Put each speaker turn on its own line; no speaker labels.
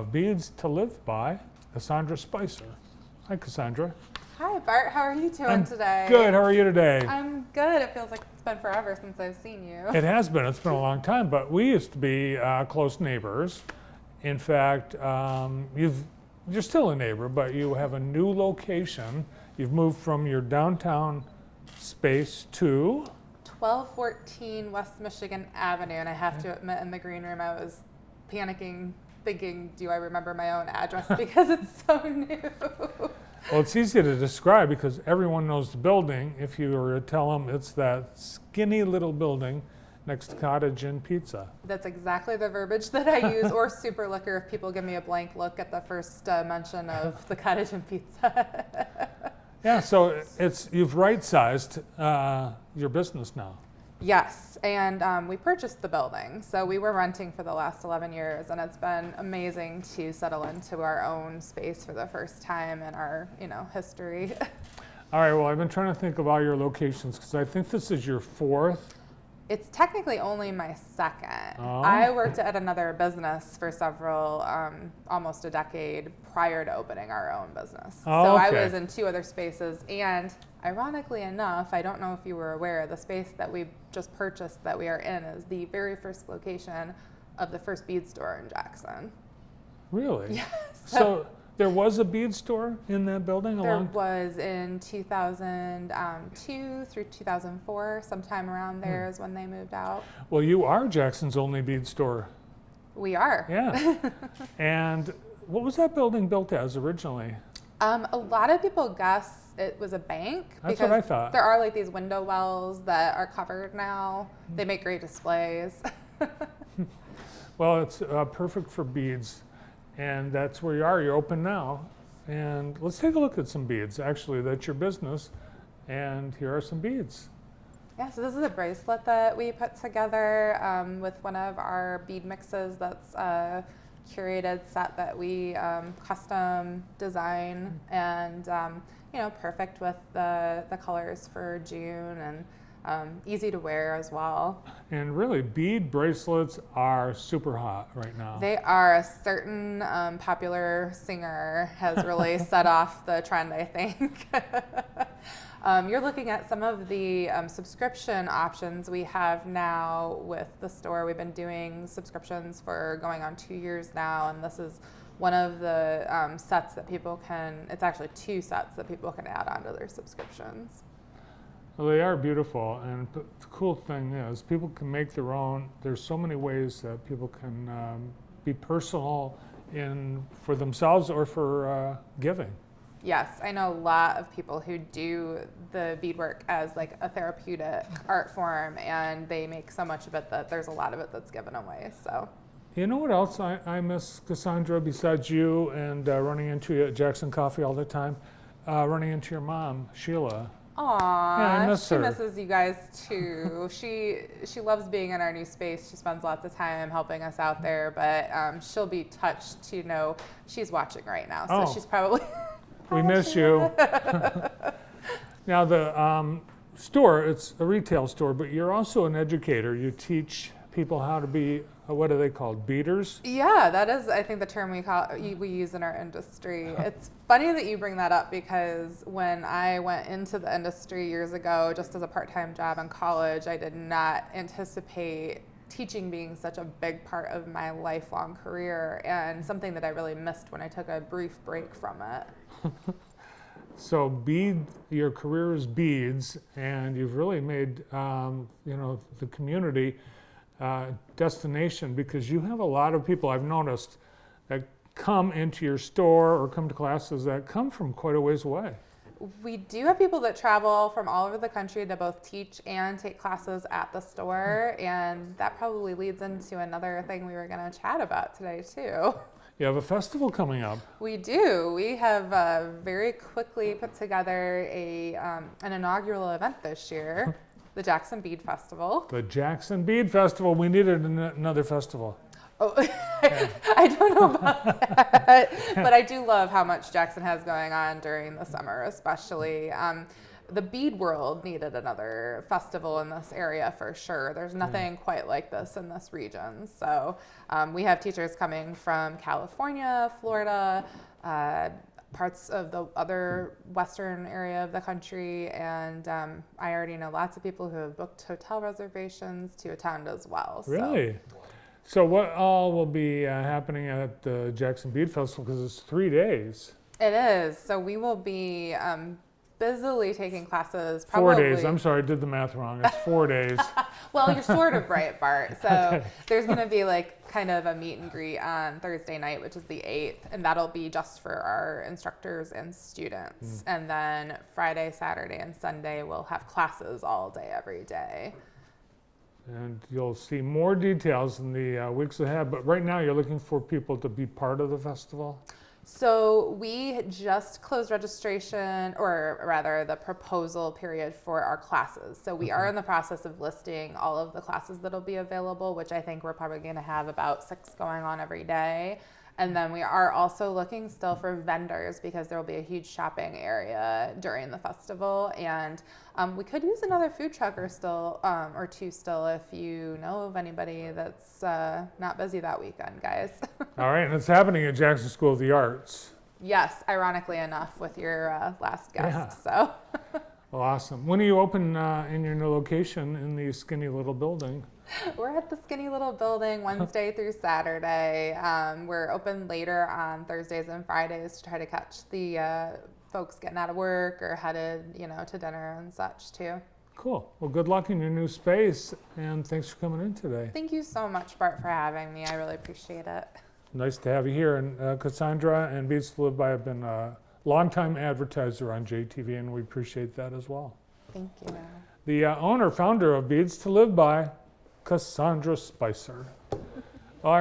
Beads to Live By, Cassandra Spicer. Hi, Cassandra.
Hi, Bart. How are you doing today?
Good. How are you today?
I'm good. It feels like it's been forever since I've seen you.
It has been. It's been a long time, but we used to be close neighbors. In fact, you're still a neighbor, but you have a new location. You've moved from your downtown space to
1214 West Michigan Avenue, and I have to admit, in the green room, I was panicking, thinking, do I remember my own address because it's so new?
Well, it's easy to describe because everyone knows the building. If you were to tell them it's that skinny little building next to Cottage and Pizza.
That's exactly the verbiage that I use, or super liquor if people give me a blank look at the first mention of the Cottage and Pizza.
Yeah, so you've right-sized your business now.
Yes, and we purchased the building. So we were renting for the last 11 years, and it's been amazing to settle into our own space for the first time in our, history.
All right, well, I've been trying to think of all your locations because I think this is your fourth.
It's technically only my second.
Oh.
I worked at another business for several, almost a decade prior to opening our own business.
Oh,
so
okay.
I was in two other spaces, and ironically enough, I don't know if you were aware, the space that we just purchased that we are in is the very first location of the first bead store in Jackson.
Really?
Yes.
So there was a bead store in that building?
There was in 2002 through 2004, sometime around there is when they moved out.
Well, you are Jackson's only bead store.
We are.
Yeah. And what was that building built as originally?
A lot of people guess it was a bank.
That's what I thought.
There are like these window wells that are covered now. They make great displays.
Well, it's perfect for beads. And that's where you are. You're open now. And let's take a look at some beads. Actually, that's your business. And here are some beads.
Yeah, so this is a bracelet that we put together with one of our bead mixes that's a curated set that we custom design and, perfect with the colors for June and easy to wear as well.
And really, bead bracelets are super hot right now.
They are. A certain popular singer has really set off the trend, I think. You're looking at some of the subscription options we have now with the store. We've been doing subscriptions for going on 2 years now, and this is one of the sets that people it's actually two sets that people can add onto their subscriptions.
Well, they are beautiful, and the cool thing is people can make their own. There's so many ways that people can be personal for themselves or for giving.
Yes, I know a lot of people who do the beadwork as like a therapeutic art form, and they make so much of it that there's a lot of it that's given away. So,
you know what else I miss, Cassandra, besides you and running into you at Jackson Coffee all the time? Running into your mom, Sheila.
Aw,
yeah, I miss
she
her.
misses you guys too. She loves being in our new space. She spends lots of time helping us out there, but she'll be touched to know she's watching right now. So she's probably.
We miss you. Now the store, it's a retail store, but you're also an educator. You teach people how to be, what are they called, beaders?
Yeah, that is, I think, the term we use in our industry. It's funny that you bring that up because when I went into the industry years ago, just as a part-time job in college, I did not anticipate teaching being such a big part of my lifelong career and something that I really missed when I took a brief break from it.
So your career is beads, and you've really made the community destination because you have a lot of people I've noticed that come into your store or come to classes that come from quite a ways away.
We do have people that travel from all over the country to both teach and take classes at the store, and that probably leads into another thing we were going to chat about today too.
You have a festival coming up.
We do. We have very quickly put together an inaugural event this year, the Jackson Bead Festival.
The Jackson Bead Festival. We needed another festival.
Oh, I don't know about that, but I do love how much Jackson has going on during the summer, especially. the bead world needed another festival in this area for sure. There's nothing quite like this in this region. So we have teachers coming from California, Florida, parts of the other western area of the country, and I already know lots of people who have booked hotel reservations to attend as well.
Really? So what all will be happening at the Jackson Bead Festival, because it's 3 days?
It is. So we will be busily taking classes. Probably.
4 days. I'm sorry, I did the math wrong. It's 4 days.
Well, you're sort of right, Bart. So
Okay.
there's going to be like kind of a meet and greet on Thursday night, which is the 8th, and that'll be just for our instructors and students. And then Friday, Saturday, and Sunday we'll have classes all day, every day.
And you'll see more details in the weeks ahead. But right now, you're looking for people to be part of the festival?
So we just closed registration, or rather the proposal period for our classes. So we are in the process of listing all of the classes that'll be available, which I think we're probably going to have about 6 going on every day. And then we are also looking still for vendors, because there will be a huge shopping area during the festival. And we could use another food truck or two still, if you know of anybody that's not busy that weekend, guys.
All right, and it's happening at Jackson School of the Arts.
Yes, ironically enough, with your last guest.
Yeah.
So
Well, awesome. When do you open in your new location in the skinny little building?
we're at the skinny little building Wednesday through Saturday. We're open later on Thursdays and Fridays to try to catch the folks getting out of work or headed, to dinner and such too.
Cool. Well, good luck in your new space, and thanks for coming in today.
Thank you so much, Bart, for having me. I really appreciate it.
Nice to have you here. And Cassandra and Beads to Live By have been a longtime advertiser on JTV, and we appreciate that as well.
Thank you.
The owner, founder of Beads to Live By, Cassandra Spicer. Our